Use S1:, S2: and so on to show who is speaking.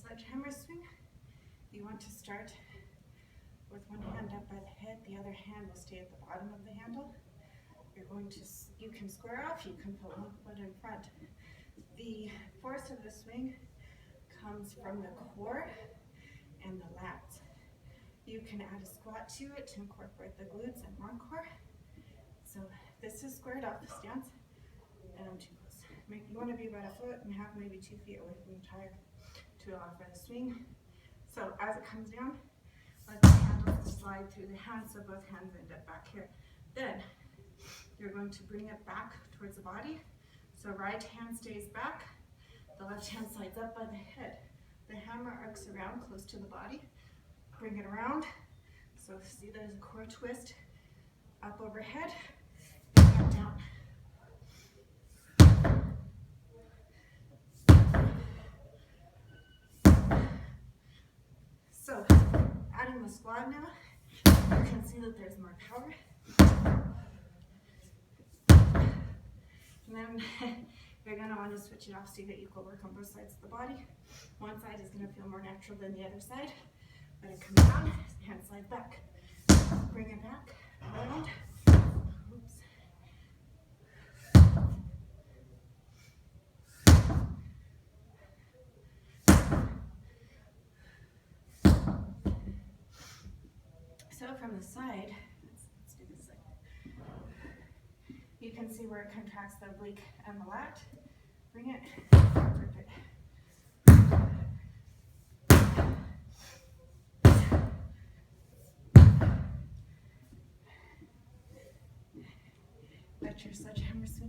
S1: sledgehammer swing. You want to start with one hand up by the head, the other hand will stay at the bottom of the handle. You can square off, you can put one foot in front. The force of the swing comes from the core and the lats. You can add a squat to it to incorporate the glutes and more core. So this is squared off the stance, and I'm too close. You want to be about a foot and a half, maybe 2 feet away from the tire to allow for the swing. So as it comes down, let the handles slide through the hands so both hands end up back here. Then you're going to bring it back towards the body. So right hand stays back, the left hand slides up by the head. The hammer arcs around close to the body. Bring it around. So see, there's a core twist. Up overhead, back down. So, adding the squat now, you can see that there's more power. And then you're going to want to switch it off so you get equal work on both sides of the body. One side is going to feel more natural than the other side. Let it come down, hand slide back. Bring it back, around. Oops. So from the side, let's do this side. You can see where it contracts the oblique and the lat. Bring it, perfect. Let your sledgehammer swing